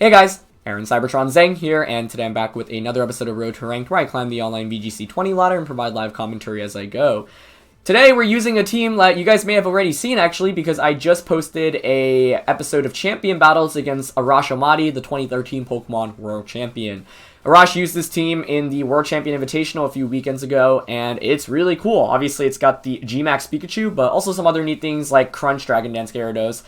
Hey guys, Aaron Cybertron Zhang here, and today I'm back with another episode of Road to Ranked where I climb the online VGC 20 ladder and provide live commentary as I go. Today we're using a team that you guys may have already seen actually, because I just posted a episode of Champion Battles against Arash Ommati, the 2013 Pokemon World Champion. Arash used this team in the World Champion Invitational a few weekends ago, and it's really cool. Obviously, it's got the G-Max Pikachu, but also some other neat things like Crunch, Dragon Dance Gyarados,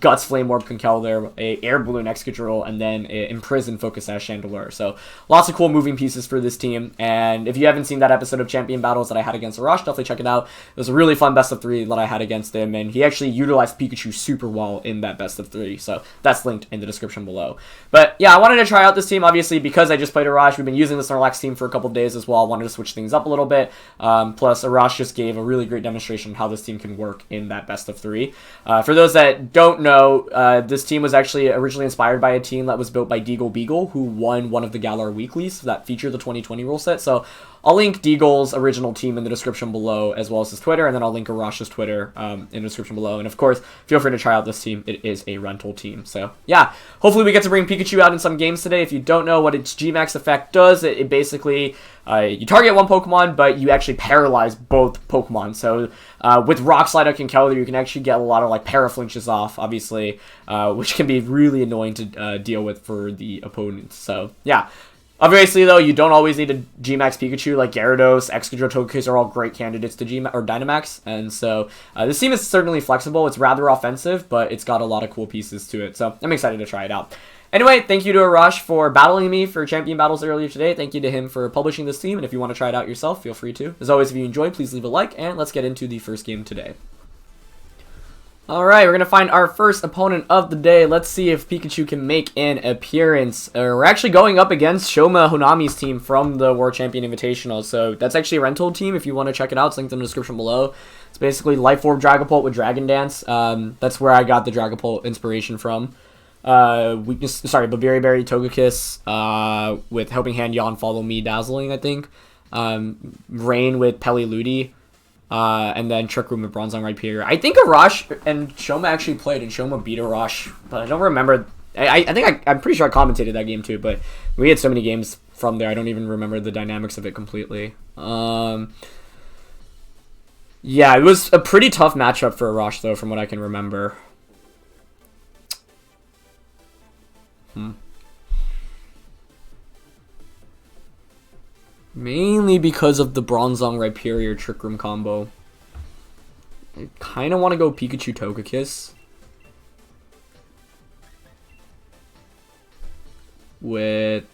Guts, Flame Orb, Conkeldurr, a Air Balloon Excadrill, and then a Imprison Focus Sash Chandelure. So, lots of cool moving pieces for this team, and if you haven't seen that episode of Champion Battles that I had against Arash, definitely check it out. It was a really fun best of 3 that I had against him, and he actually utilized Pikachu super well in that best of 3, so that's linked in the description below. But yeah, I wanted to try out this team, obviously, because I just played Arash. We've been using the Snorlax team for a couple days as well. I wanted to switch things up a little bit. Plus, Arash just gave a really great demonstration of how this team can work in that best of 3. For those that don't know, this team was actually originally inspired by a team that was built by Deagle Beagle, who won one of the Galar Weeklies that featured the 2020 rule set. So I'll link Deagle's original team in the description below, as well as his Twitter, and then I'll link Arash's Twitter in the description below. And of course, feel free to try out this team. It is a rental team. So yeah, hopefully we get to bring Pikachu out in some games today. If you don't know what its G-Max effect does, it basically, you target one Pokemon, but you actually paralyze both Pokemon. So with Rock Slide or Conkeldurr, you can actually get a lot of like paraflinches off, obviously, which can be really annoying to deal with for the opponents. So yeah. Obviously, though, you don't always need a G-Max Pikachu. Like Gyarados, Excadrill, Togekiss are all great candidates to G-Max or Dynamax, and so this team is certainly flexible. It's rather offensive, but it's got a lot of cool pieces to it, so I'm excited to try it out. Anyway, thank you to Arash for battling me for Champion Battles earlier today. Thank you to him for publishing this team, and if you want to try it out yourself, feel free to. As always, if you enjoyed, please leave a like, and let's get into the first game today. Alright, we're going to find our first opponent of the day. Let's see if Pikachu can make an appearance. We're actually going up against Shoma Honami's team from the World Champion Invitational. So that's actually a rental team if you want to check it out. It's linked in the description below. It's basically Life Orb Dragapult with Dragon Dance. That's where I got the Dragapult inspiration from. Berry Togekiss with Helping Hand, Yawn, Follow Me, Dazzling, I think. Rain with Peliludi. And then Trick Room with Bronzong Rhyperior. I think Arash and Shoma actually played, and Shoma beat Arash, but I don't remember. I'm pretty sure I commentated that game too, but we had so many games from there, I don't even remember the dynamics of it completely. Yeah, it was a pretty tough matchup for Arash, though, from what I can remember. Mainly because of the Bronzong Rhyperior Trick Room combo. I kind of want to go Pikachu Togekiss. With...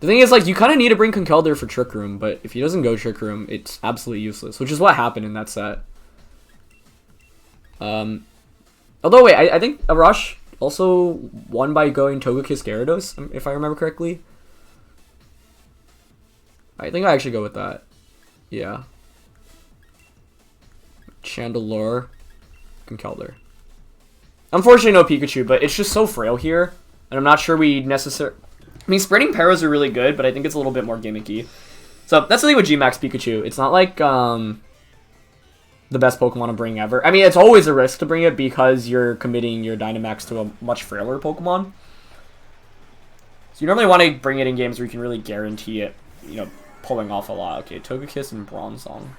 The thing is, like, you kind of need to bring Conkeldurr for Trick Room, but if he doesn't go Trick Room, it's absolutely useless, which is what happened in that set. Although, wait, I think Arash also won by going Togekiss Gyarados, if I remember correctly. I think I actually go with that. Yeah. Chandelure. Conkeldurr. Unfortunately, no Pikachu, but it's just so frail here. And I'm not sure we necessarily... I mean, spreading paras are really good, but I think it's a little bit more gimmicky. So, that's the thing with G-Max Pikachu. It's not like the best Pokemon to bring ever. I mean, it's always a risk to bring it because you're committing your Dynamax to a much frailer Pokemon. So, you normally want to bring it in games where you can really guarantee it, you know, pulling off a lot. Okay, Togekiss and Bronzong.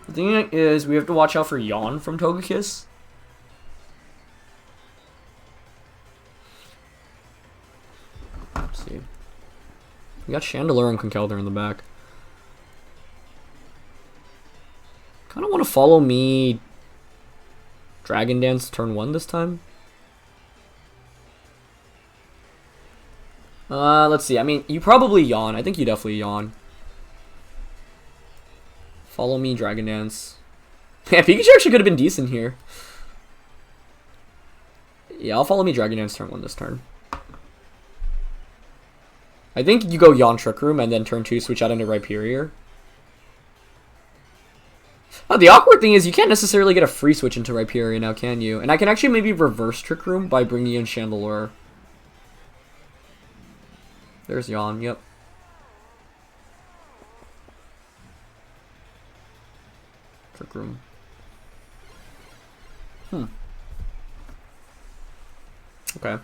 The thing is, we have to watch out for Yawn from Togekiss. Let's see. We got Chandelure and Conkeldurr in the back. Kind of want to follow me Dragon Dance turn 1 this time. Let's see. I mean, you probably Yawn. I think you definitely Yawn. Follow me Dragon Dance. Yeah, Pikachu actually could have been decent here. Yeah, I'll follow me Dragon Dance turn 1 this turn. I think you go Yawn Trick Room and then turn 2 switch out into Rhyperior. Oh, the awkward thing is you can't necessarily get a free switch into Rhyperior now, can you? And I can actually maybe reverse Trick Room by bringing in Chandelure. There's Yawn, yep. Trick Room. Okay.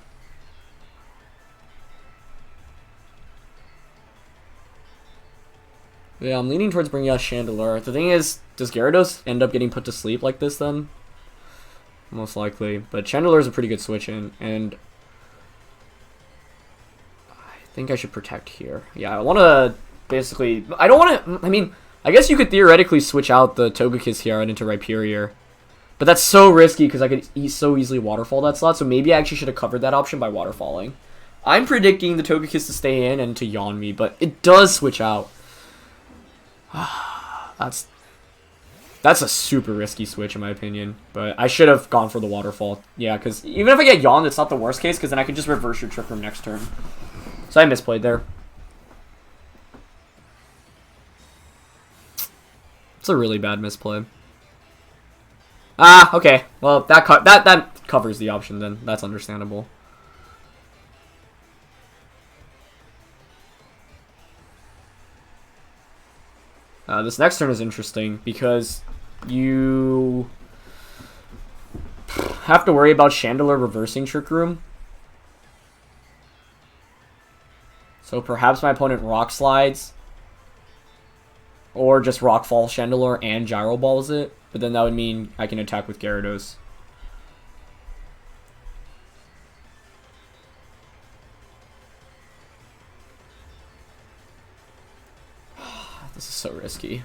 Yeah, I'm leaning towards bringing out Chandelure. The thing is, does Gyarados end up getting put to sleep like this then? Most likely. But Chandelure is a pretty good switch in, and I think I should protect here. Yeah, I want to basically... I don't want to... I mean, I guess you could theoretically switch out the Togekiss here and into Rhyperior. But that's so risky because I could so easily Waterfall that slot, so maybe I actually should have covered that option by Waterfalling. I'm predicting the Togekiss to stay in and to yawn me, but it does switch out. That's a super risky switch in my opinion, but I should have gone for the Waterfall. Yeah, because even if I get yawned, it's not the worst case, because then I can just reverse your Trick Room next turn. So I misplayed there. It's a really bad misplay. Ah, okay. Well, that covers the option then. That's understandable. This next turn is interesting because you have to worry about Chandelure reversing Trick Room. So perhaps my opponent Rock Slides. Or just Rock Fall Chandelure and Gyro Balls it. But then that would mean I can attack with Gyarados. This is so risky.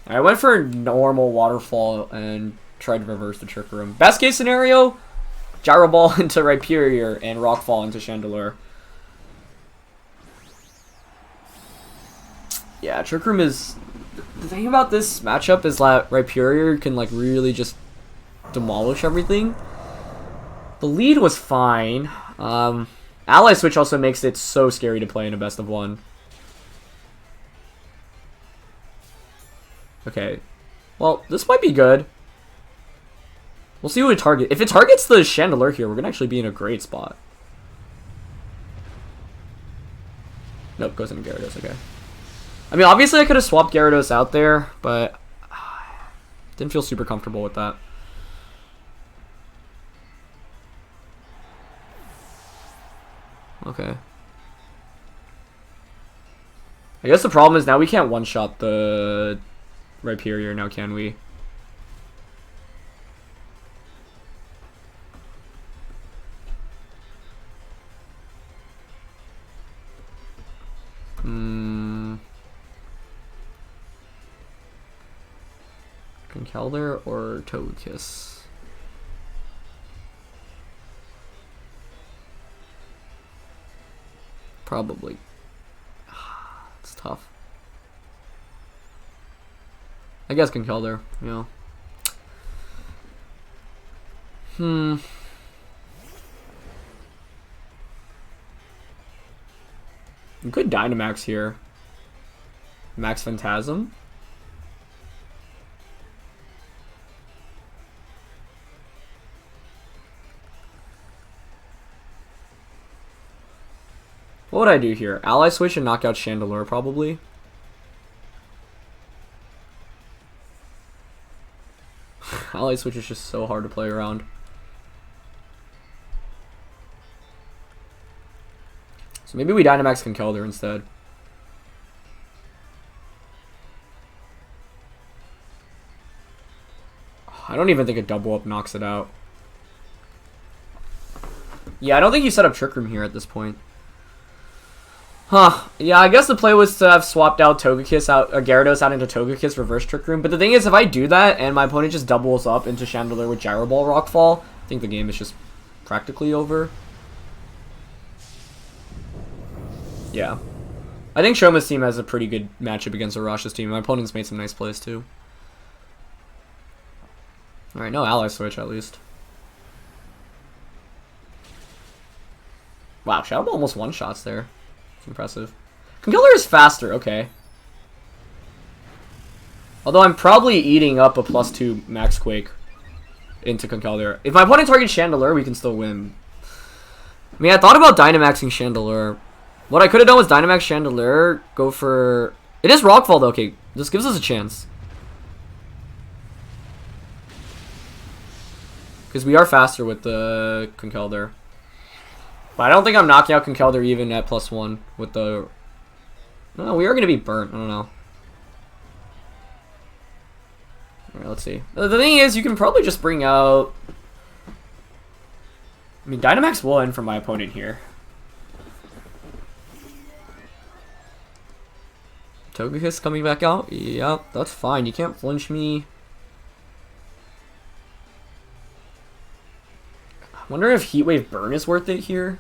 I went for a normal Waterfall and tried to reverse the Trick Room. Best case scenario, Gyro Ball into Rhyperior and Rock Fall into Chandelure. Yeah, Trick Room is... The thing about this matchup is that Rhyperior can like really just demolish everything. The lead was fine. Ally Switch also makes it so scary to play in a best of one. Okay. Well, this might be good. We'll see what it targets. If it targets the Chandelure here, we're going to actually be in a great spot. Nope, goes into Gyarados, okay. I mean, obviously I could have swapped Gyarados out there, but didn't feel super comfortable with that. Okay. I guess the problem is now we can't one-shot the Rhyperior now, can we? Conkeldurr or Togekiss? Probably. It's tough. I guess Conkeldurr, yeah. You could Dynamax here. Max Phantasm. What would I do here? Ally Switch and knock out Chandelure, probably. Ally Switch is just so hard to play around. So maybe we Dynamax Conkeldurr instead. I don't even think a double up knocks it out. Yeah, I don't think you set up Trick Room here at this point. Huh. Yeah, I guess the play was to have swapped out Togekiss out, Gyarados out into Togekiss, reverse Trick Room. But the thing is, if I do that and my opponent just doubles up into Chandelure with Gyro Ball Rockfall, I think the game is just practically over. Yeah. I think Shoma's team has a pretty good matchup against Arash's team. My opponent's made some nice plays too. Alright, no Ally Switch at least. Wow, Shadow Ball almost one-shots there. It's impressive. Conkeldurr is faster, okay. Although I'm probably eating up a +2 Max Quake into Conkeldurr. If my opponent targets Chandelure, we can still win. I mean, I thought about Dynamaxing Chandelure. What I could have done was Dynamax Chandelure, go for... It is Rockfall though, okay. This gives us a chance. Because we are faster with the Conkeldurr. But I don't think I'm knocking out Conkeldurr even at +1 with the... No, we are going to be burnt. I don't know. Alright, let's see. The thing is, you can probably just bring out... I mean, Dynamax will end from my opponent here. Togekiss coming back out? Yep, that's fine. You can't flinch me. I wonder if Heat Wave Burn is worth it here.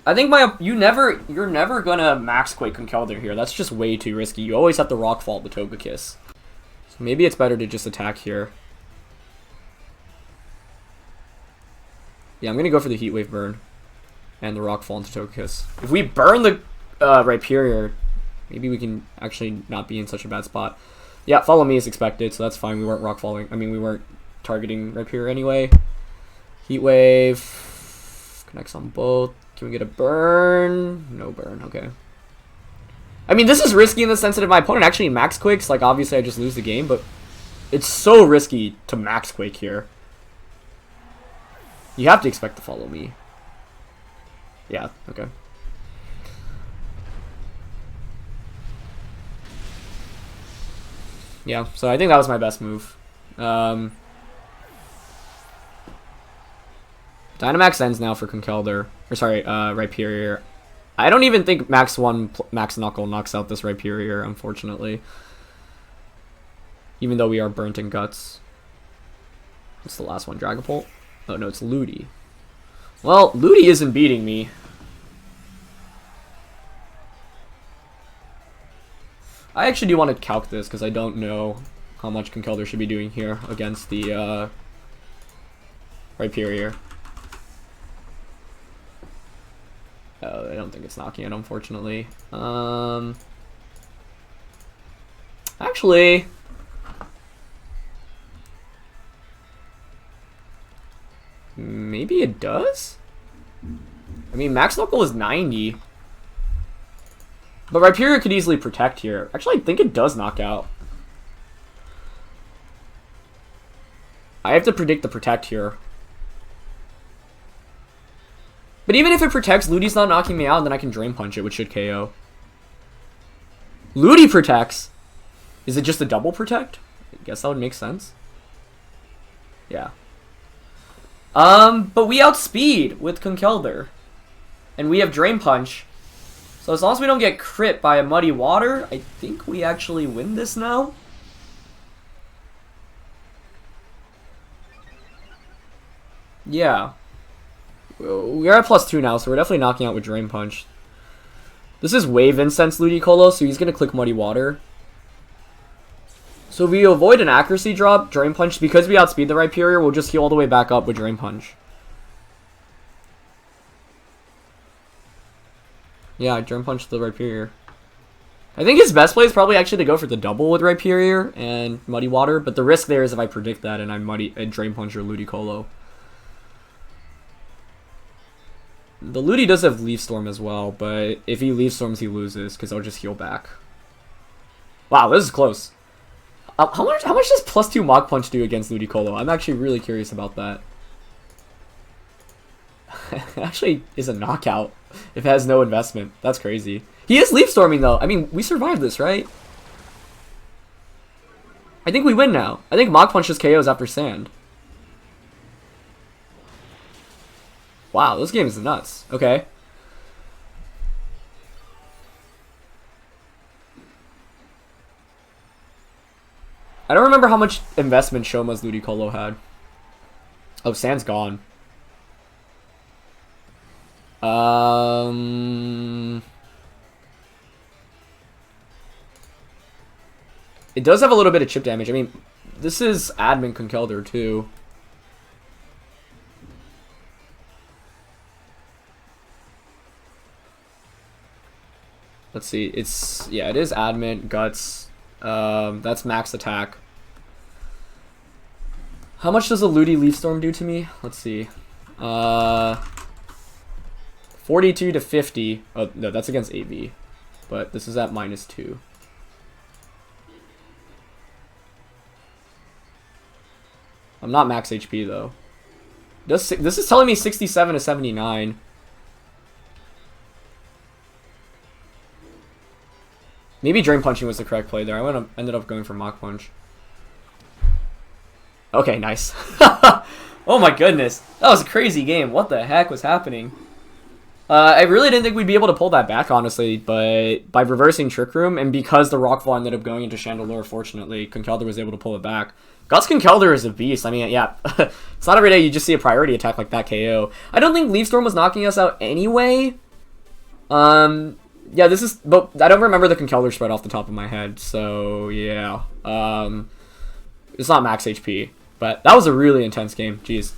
I think you're never gonna Max Quake Conkeldurr here. That's just way too risky. You always have to Rock Fault the Togekiss. So maybe it's better to just attack here. Yeah, I'm gonna go for the Heat Wave Burn and the Rock Fall into Togekiss. If we burn the Rhyperior, maybe we can actually not be in such a bad spot. Yeah, Follow Me is expected, so that's fine. We weren't Rock Falling. I mean, we weren't targeting Rhyperior anyway. Heat Wave connects on both. Can we get a burn? No burn. Okay. I mean, this is risky in the sense that if my opponent actually Max Quakes, like obviously I just lose the game, but it's so risky to Max Quake here. You have to expect to Follow Me. Yeah, okay. Yeah, so I think that was my best move. Dynamax ends now for Conkeldurr. Or sorry, Rhyperior. I don't even think Max 1 Max Knuckle knocks out this Rhyperior, unfortunately. Even though we are burnt in Guts. What's the last one? Dragapult? Oh no, it's Ludi. Well, Ludi isn't beating me. I actually do want to calc this because I don't know how much Conkeldurr should be doing here against the Rhyperior. I don't think it's knocking it, unfortunately. Actually... maybe it does? I mean, Max Knuckle is 90. But Rhyperior could easily protect here. Actually, I think it does knock out. I have to predict the protect here. But even if it protects, Ludi's not knocking me out, and then I can Drain Punch it, which should KO. Ludi protects. Is it just a double protect? I guess that would make sense. Yeah. But we outspeed with Conkeldurr. And we have Drain Punch. So as long as we don't get crit by a Muddy Water, I think we actually win this now. Yeah. We're at +2 now, so we're definitely knocking out with Drain Punch. This is Wave Incense Ludicolo, so he's going to click Muddy Water. So if we avoid an accuracy drop, Drain Punch, because we outspeed the Rhyperior, we'll just heal all the way back up with Drain Punch. Yeah, Drain Punch the Rhyperior. I think his best play is probably actually to go for the double with Rhyperior and Muddy Water, but the risk there is if I predict that and I Drain Punch or Ludicolo. The Ludi does have Leaf Storm as well, but if he Leaf Storms, he loses because I'll just heal back. Wow, this is close. How much does +2 Mach Punch do against Ludicolo? I'm actually really curious about that. It actually is a knockout if it has no investment. That's crazy. He is Leaf Storming though. I mean, we survived this, right? I think we win now. I think Mach Punch just KOs after Sand. Wow, this game is nuts. Okay. I don't remember how much investment Shoma's Ludicolo had. Oh, Sand's gone. It does have a little bit of chip damage. I mean, this is Admin Conkeldurr too. Let's see. It's, yeah, it is Admin, Guts. That's max attack. How much does a Ludi Leaf Storm do to me? Let's see. 42 to 50. Oh, no, that's against AV. But this is at -2. I'm not max HP, though. This is telling me 67 to 79. Maybe Drain Punching was the correct play there. I ended up going for Mach Punch. Okay, nice. Oh my goodness. That was a crazy game. What the heck was happening? I really didn't think we'd be able to pull that back, honestly, but by reversing Trick Room, and because the Rockfall ended up going into Chandelure, fortunately, Conkeldurr was able to pull it back. Guts Conkeldurr is a beast. I mean, yeah, it's not every day you just see a priority attack like that KO. I don't think Leaf Storm was knocking us out anyway. Yeah, this is, but I don't remember the Conkeldurr spread off the top of my head, so yeah. It's not max HP, but that was a really intense game. Jeez.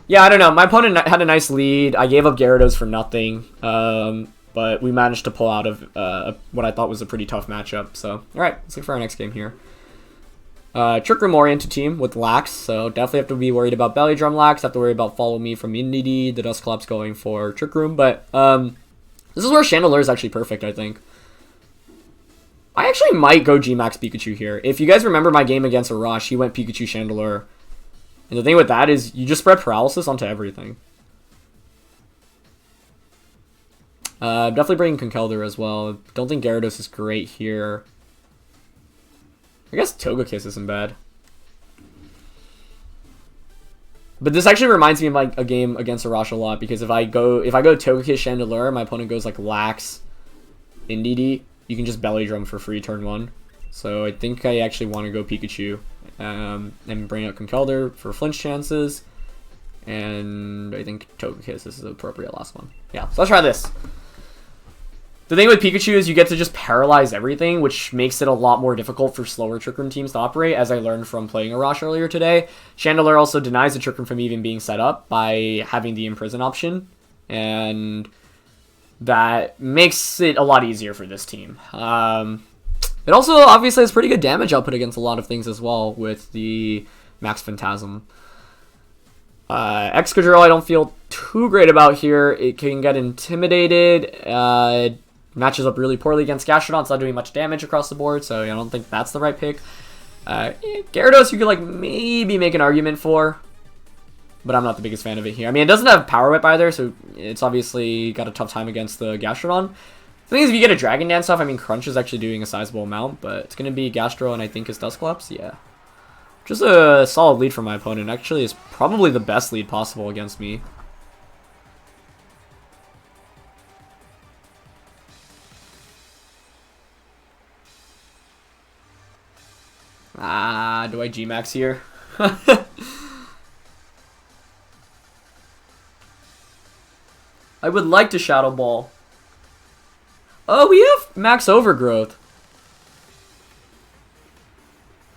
Yeah, I don't know. My opponent had a nice lead. I gave up Gyarados for nothing, but we managed to pull out of what I thought was a pretty tough matchup. So, all right, let's look for our next game here. Trick Room oriented team with Lax, so definitely have to be worried about Belly Drum Lax. Have to worry about Follow Me from Indeedee. The Dusclops going for Trick Room, but this is where Chandelure is actually perfect, I think. I actually might go G-Max Pikachu here. If you guys remember my game against Arash, he went Pikachu Chandelure. And the thing with that is you just spread paralysis onto everything. Definitely bringing Conkeldurr as well. Don't think Gyarados is great here. I guess Togekiss isn't bad. But this actually reminds me of like a game against Arash a lot, because if I go Togekiss Chandelure, my opponent goes like Lax Indeedee, you can just Belly Drum for free turn 1. So I think I actually want to go Pikachu. And bring out Conkeldurr for flinch chances. And I think Togekiss is the appropriate last one. Yeah, so let's try this. The thing with Pikachu is you get to just paralyze everything, which makes it a lot more difficult for slower Trick Room teams to operate, as I learned from playing Arash earlier today. Chandelure also denies the Trick Room from even being set up by having the Imprison option. And that makes it a lot easier for this team. It also obviously has pretty good damage output against a lot of things as well with the Max Phantasm. Excadrill I don't feel too great about here. It can get intimidated. Matches up really poorly against Gastrodon. It's not doing much damage across the board, so I don't think that's the right pick. Gyarados you could like maybe make an argument for, but I'm not the biggest fan of it here. I mean, it doesn't have Power Whip either, so it's obviously got a tough time against the Gastrodon. The thing is, if you get a Dragon Dance off, I mean, Crunch is actually doing a sizable amount, but it's going to be Gastro and I think his Dusclops, yeah. Just a solid lead from my opponent. Actually, is probably the best lead possible against me. Do I G-Max here? I would like to Shadow Ball. Oh, we have Max Overgrowth.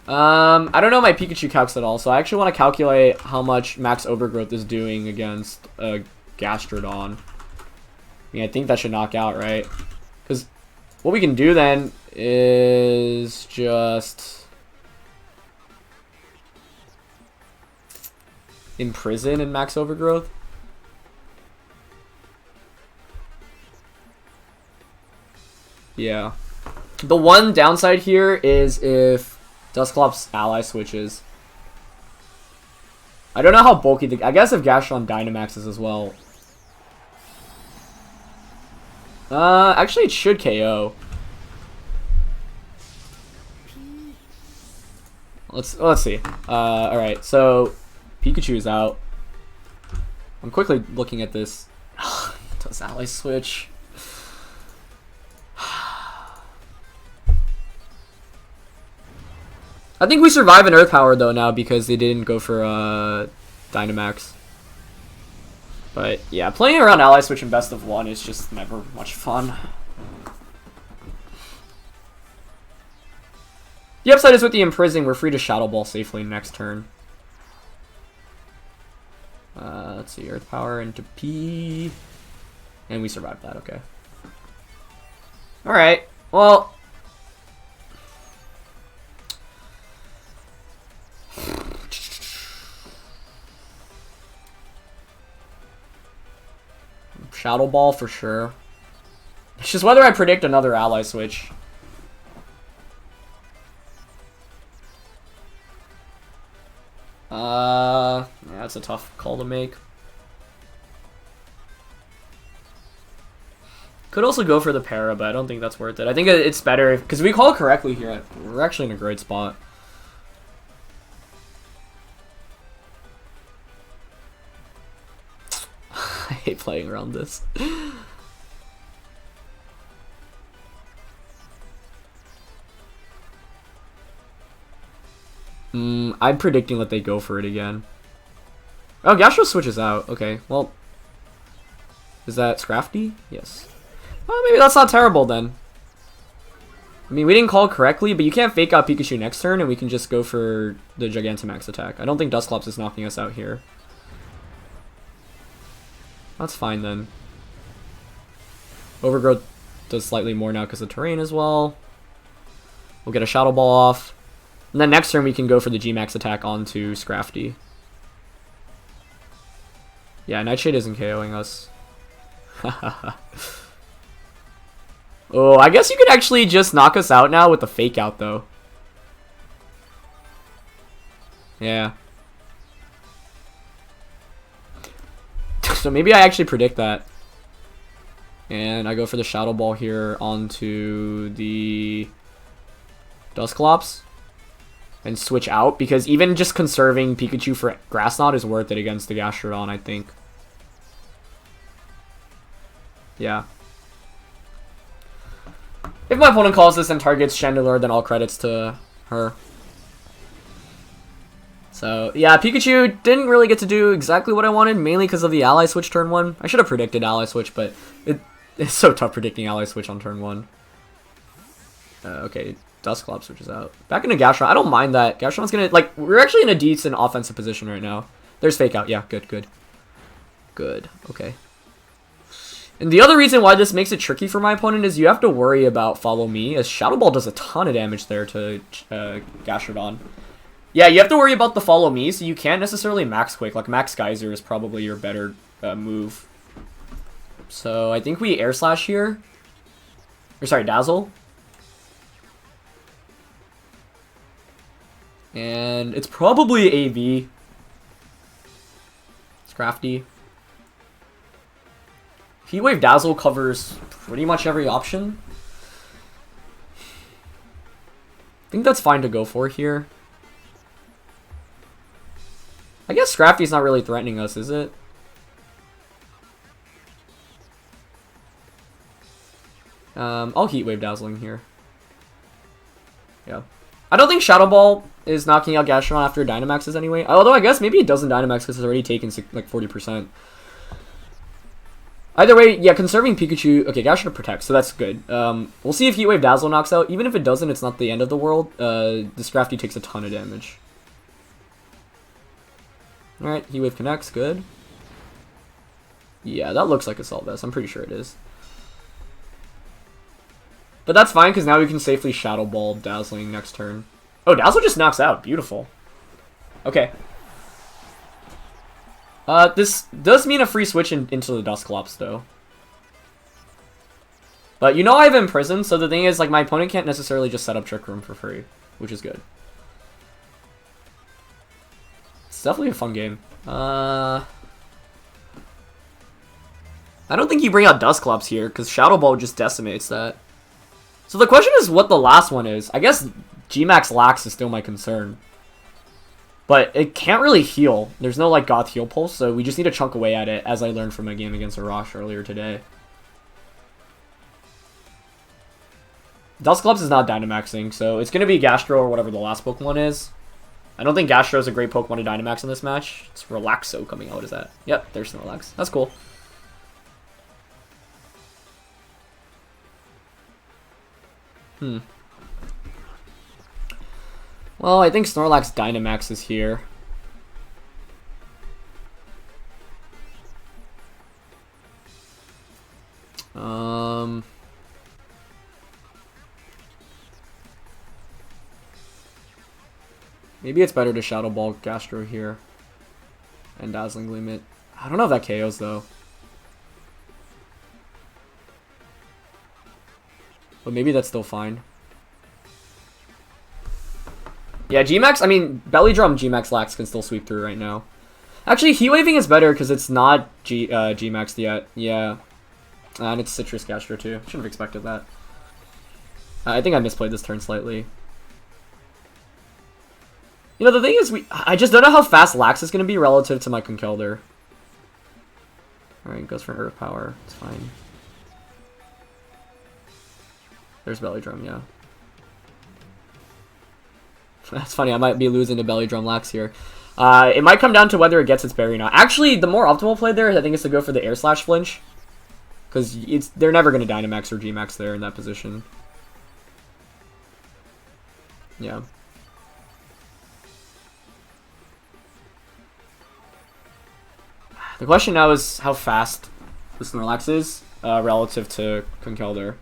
I don't know my Pikachu calcs at all, so I actually want to calculate how much Max Overgrowth is doing against a Gastrodon. I mean, I think that should knock out, right? Because what we can do then is just Imprison and Max Overgrowth. Yeah. The one downside here is if Dusclops ally switches. I don't know how bulky the... I guess if Gastrodon Dynamaxes as well. Actually it should KO. Let's see. Alright, so Pikachu is out. I'm quickly looking at this. Does ally switch? I think we survive an Earth Power though now because they didn't go for Dynamax. But yeah, playing around Ally Switch in best of 1 is just never much fun. The upside is with the Imprison, we're free to Shadow Ball safely next turn. Let's see, Earth Power into P. And we survived that, okay. Alright, well... Shadow Ball for sure. It's just whether I predict another ally switch. Yeah, that's a tough call to make. Could also go for the para, but I don't think that's worth it. I think it's better because we call correctly here. We're actually in a great spot. I hate playing around this. I'm predicting that they go for it again. Oh, Gastro switches out. Okay, well. Is that Scrafty? Yes. Well, maybe that's not terrible then. I mean, we didn't call correctly, but you can't fake out Pikachu next turn, and we can just go for the Gigantamax attack. I don't think Dusclops is knocking us out here. That's fine then. Overgrowth does slightly more now because of terrain as well. We'll get a Shadow Ball off. And then next turn we can go for the G-Max attack onto Scrafty. Yeah, Nightshade isn't KOing us. Oh, I guess you could actually just knock us out now with the fake out though. Yeah. So maybe I actually predict that. And I go for the Shadow Ball here onto the Dusclops. And switch out, because even just conserving Pikachu for Grass Knot is worth it against the Gastrodon, I think. Yeah. If my opponent calls this and targets Chandelure, then all credits to her. So, yeah, Pikachu didn't really get to do exactly what I wanted, mainly because of the Ally Switch turn 1. I should have predicted Ally Switch, but it's so tough predicting Ally Switch on turn 1. Okay. Dusclops switches out. Back into Gastrodon. I don't mind that. Gastrodon's gonna, like, we're actually in a decent offensive position right now. There's fake out. Yeah, good, good. Good. Okay. And the other reason why this makes it tricky for my opponent is you have to worry about Follow Me, as Shadow Ball does a ton of damage there to Gastrodon. Yeah, you have to worry about the Follow Me, so you can't necessarily Max Quick. Like, Max Geyser is probably your better move. So, I think we Air Slash here. Or, sorry, Dazzle. And it's probably AV. It's crafty. Heat Wave Dazzle covers pretty much every option. I think that's fine to go for here. I guess Scrafty's not really threatening us, is it? I'll Heat Wave Dazzling here. Yeah. I don't think Shadow Ball is knocking out Gastrodon after Dynamaxes anyway. Although I guess maybe it doesn't Dynamax because it's already taken like 40%. Either way, yeah, conserving Pikachu. Okay, Gastrodon protects, so that's good. We'll see if Heat Wave Dazzle knocks out. Even if it doesn't, it's not the end of the world. This Scrafty takes a ton of damage. Alright, Heat Wave connects, good. Yeah, that looks like a Assault Vest. I'm pretty sure it is. But that's fine, because now we can safely Shadow Ball Dazzling next turn. Oh, Dazzle just knocks out. Beautiful. Okay. This does mean a free switch into the Dusclops, though. But you know I have Imprisoned, so the thing is, like, my opponent can't necessarily just set up Trick Room for free, which is good. It's definitely a fun game. I don't think you bring out Dusclops here, because Shadow Ball just decimates that. So the question is what the last one is. I guess G-Max Lax is still my concern. But it can't really heal. There's no, like, Goth Heal Pulse, so we just need to chunk away at it, as I learned from my game against Arash earlier today. Dusclops is not Dynamaxing, so it's going to be Gastro or whatever the last Pokemon is. I don't think Gastro is a great Pokemon to Dynamax in this match. It's Relaxo coming out. What is that? Yep, there's Snorlax. That's cool. Well, I think Snorlax Dynamax is here. Maybe it's better to Shadow Ball Gastro here. And Dazzling Gleam it. I don't know if that KOs though. But maybe that's still fine. Yeah, G-Max, I mean, Belly Drum G-Max Lax can still sweep through right now. Actually, Heat Waving is better because it's not G-Maxed yet. Yeah. And it's Citrus Gastro too. Shouldn't have expected that. I think I misplayed this turn slightly. You know, the thing is, I just don't know how fast Lax is going to be relative to my Conkeldurr. Alright, goes for Earth Power. It's fine. There's Belly Drum, yeah. That's funny, I might be losing to Belly Drum Lax here. It might come down to whether it gets its berry or not. Actually, the more optimal play there, I think, is to go for the Air Slash Flinch. Because they're never going to Dynamax or G-Max there in that position. Yeah. The question now is how fast the Snorlax is relative to Conkeldurr.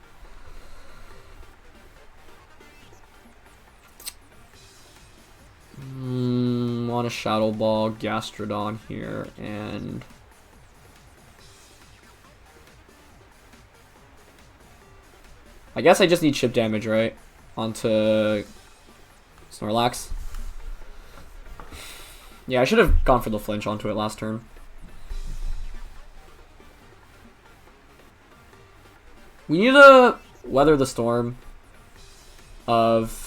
Want a Shadow Ball, Gastrodon here, and I guess I just need chip damage, right? Onto Snorlax. Yeah, I should have gone for the flinch onto it last turn. We need to weather the storm of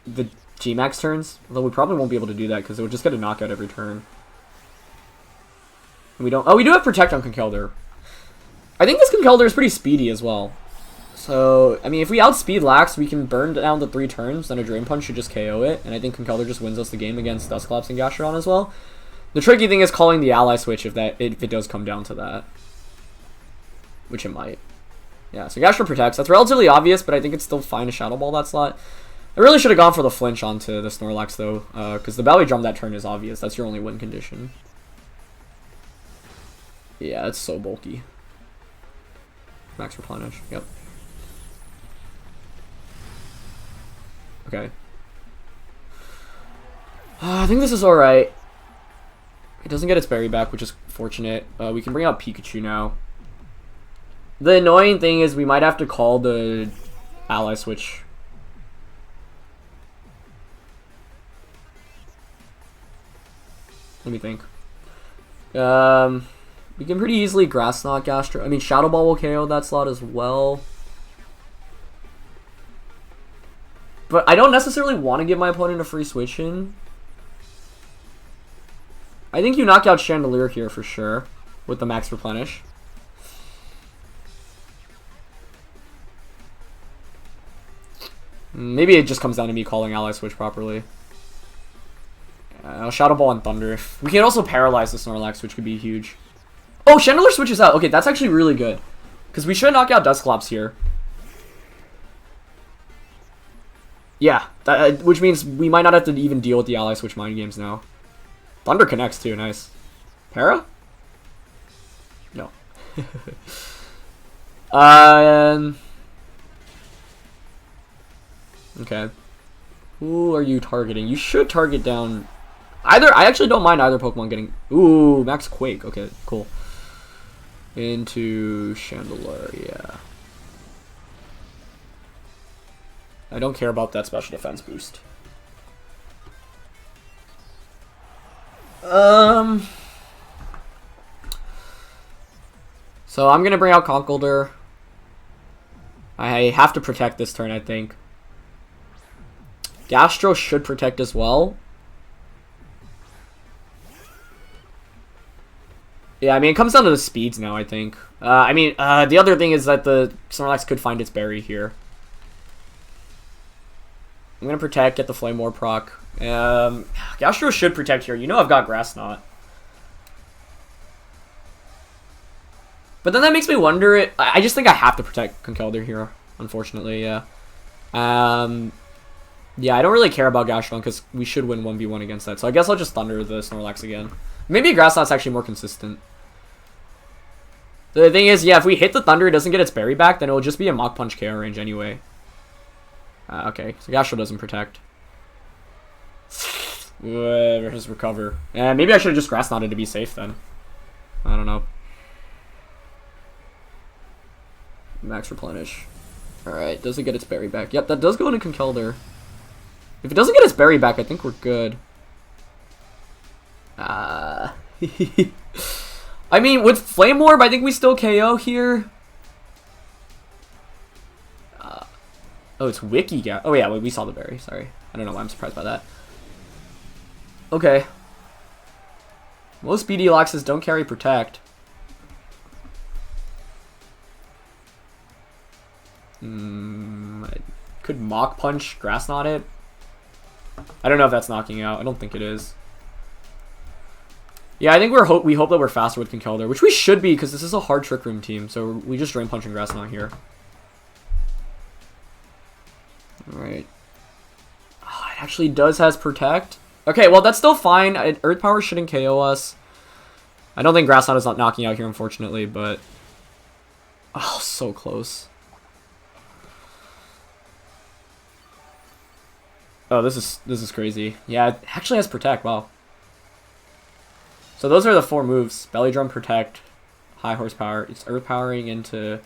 the G-Max turns, although we probably won't be able to do that because it would just get a knockout every turn. And we don't. Oh, we do have Protect on Conkeldurr. I think this Conkeldurr is pretty speedy as well. So, I mean, if we outspeed Lax, we can burn down the 3 turns, then a Drain Punch should just KO it, and I think Conkeldurr just wins us the game against Dusclops and Gastrodon as well. The tricky thing is calling the Ally Switch if it does come down to that. Which it might. Yeah, so Gastrodon protects. That's relatively obvious, but I think it's still fine to Shadow Ball that slot. I really should have gone for the flinch onto the Snorlax, though, because the Belly Drum that turn is obvious. That's your only win condition. Yeah, it's so bulky. Max Replenish, yep. Okay. I think this is alright. It doesn't get its berry back, which is fortunate. We can bring out Pikachu now. The annoying thing is we might have to call the Ally Switch. Let me think. We can pretty easily Grass Knot Gastro. I mean, Shadow Ball will KO that slot as well. But I don't necessarily want to give my opponent a free switch in. I think you knock out Chandelier here for sure with the Max Replenish. Maybe it just comes down to me calling Ally Switch properly. Shadow Ball and Thunder. We can also paralyze the Snorlax, which could be huge. Oh, Chandelier switches out. Okay, that's actually really good. Because we should knock out Dusclops here. Yeah, which means we might not have to even deal with the Ally Switch mind games now. Thunder connects too, nice. Para? No. Okay. Who are you targeting? You should target down either. I actually don't mind either Pokemon getting. Ooh, Max Quake. Okay, cool. Into Chandelier, yeah. I don't care about that special defense boost. So I'm gonna bring out Conkeldurr. I have to protect this turn, I think. Gastro should protect as well. Yeah, I mean, it comes down to the speeds now, I think. The other thing is that the Snorlax could find its berry here. I'm going to protect, get the Flame War proc. Gastro should protect here. You know I've got Grass Knot. But then that makes me wonder, I just think I have to protect Conkeldurr here, unfortunately, yeah. Yeah, I don't really care about Gastrodon because we should win 1v1 against that. So I guess I'll just Thunder the Snorlax again. Maybe Grass Knot's actually more consistent. The thing is, yeah, if we hit the Thunder, it doesn't get its berry back, then it will just be a Mach Punch KO range anyway. Okay, so Gastro doesn't protect. Versus Recover. Maybe I should have just Grass Knotted to be safe then. I don't know. Max replenish. Alright, does it get its berry back? Yep, that does go into Conkeldurr. If it doesn't get its berry back, I think we're good. I mean, with Flame Orb, I think we still KO here. Oh, it's Wiki Gap. Oh, yeah, we saw the berry. Sorry. I don't know why I'm surprised by that. Okay. Most BD Loxes don't carry Protect. I could Mach Punch Grass Knot it. I don't know if that's knocking out. I don't think it is. Yeah, I think we hope that we're faster with Conkeldurr, which we should be because this is a hard Trick Room team. So we just Drain Punch and Grass Knot here. Alright. Oh, it actually has Protect. Okay, well, that's still fine. Earth Power shouldn't KO us. I don't think Grass Knot is not knocking out here, unfortunately, but... Oh, so close. Oh, this is crazy. Yeah, it actually has Protect. Wow. So those are the 4 moves. Belly Drum, Protect, High Horsepower. It's Earth Powering into...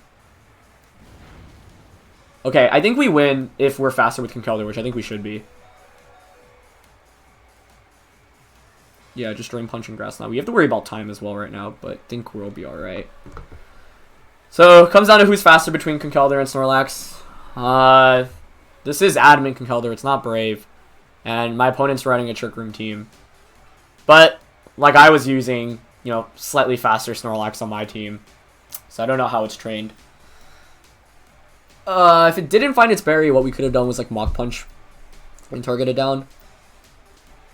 Okay, I think we win if we're faster with Conkeldurr, which I think we should be. Yeah, just Drain Punch and Grass Knot. We have to worry about time as well right now, but I think we'll be alright. So, it comes down to who's faster between Conkeldurr and Snorlax. This is Adamant Conkeldurr, it's not Brave. And my opponent's running a Trick Room team. But, like I was using, you know, slightly faster Snorlax on my team. So I don't know how it's trained. If it didn't find its berry, what we could have done was like Mach Punch and target it down.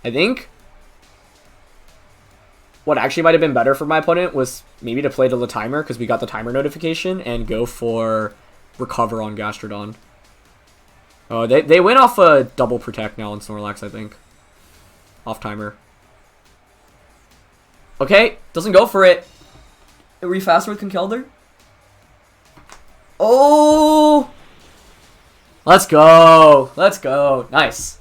I think what actually might have been better for my opponent was maybe to play to the timer because we got the timer notification and go for Recover on Gastrodon. Oh, they went off a double Protect now on Snorlax, I think. Off timer. Okay, doesn't go for it. Are we faster with Conkeldurr? Oh! Let's go! Let's go! Nice.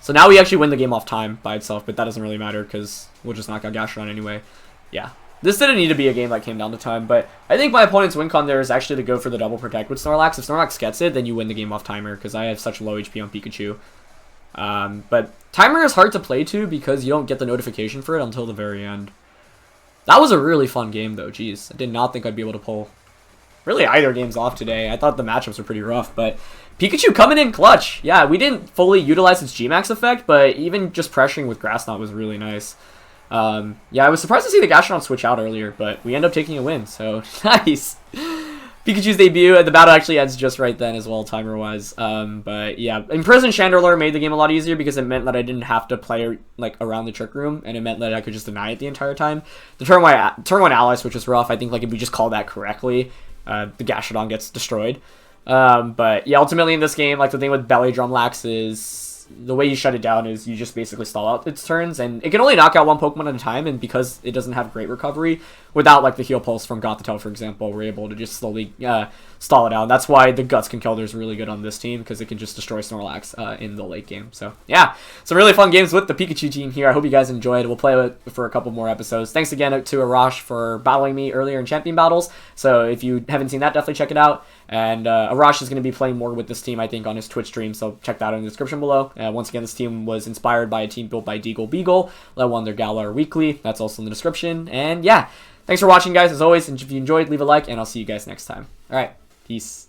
So now we actually win the game off time by itself, but that doesn't really matter because we'll just knock out Gastrodon anyway. Yeah. This didn't need to be a game that came down to time, but I think my opponent's win con there is actually to go for the double Protect with Snorlax. If Snorlax gets it, then you win the game off timer because I have such low HP on Pikachu. But timer is hard to play to because you don't get the notification for it until the very end. That was a really fun game though, jeez. I did not think I'd be able to pull really either games off today. I thought the matchups were pretty rough, but Pikachu coming in clutch. Yeah, we didn't fully utilize its G-Max effect, but even just pressuring with Grass Knot was really nice. Yeah, I was surprised to see the Gastrodon switch out earlier, but we end up taking a win, so nice. Pikachu's debut, the battle actually ends just right then as well, timer-wise. But yeah, Imprison Chandelure made the game a lot easier because it meant that I didn't have to play like around the Trick Room, and it meant that I could just deny it the entire time. The turn one ally switch was rough. I think like if we just call that correctly, the Gastrodon gets destroyed. But yeah, ultimately in this game, like the thing with Belly Drum Lax is the way you shut it down is you just basically stall out its turns, and it can only knock out one Pokemon at a time, and because it doesn't have great recovery, without like the Heal Pulse from Gothitelle, for example, we're able to just slowly stall it out. That's why the Guts Conkeldurr is really good on this team, because it can just destroy Snorlax in the late game. So yeah, some really fun games with the Pikachu team here. I hope you guys enjoyed. We'll play it for a couple more episodes. Thanks again to Arash for battling me earlier in Champion Battles, so if you haven't seen that, definitely check it out. And Arash is going to be playing more with this team, I think, on his Twitch stream, so check that out in the description below. Once again, this team was inspired by a team built by Deagle Beagle that won their Galar Weekly. That's also in the description. And yeah, thanks for watching, guys, as always. And if you enjoyed, leave a like, and I'll see you guys next time. All right, peace.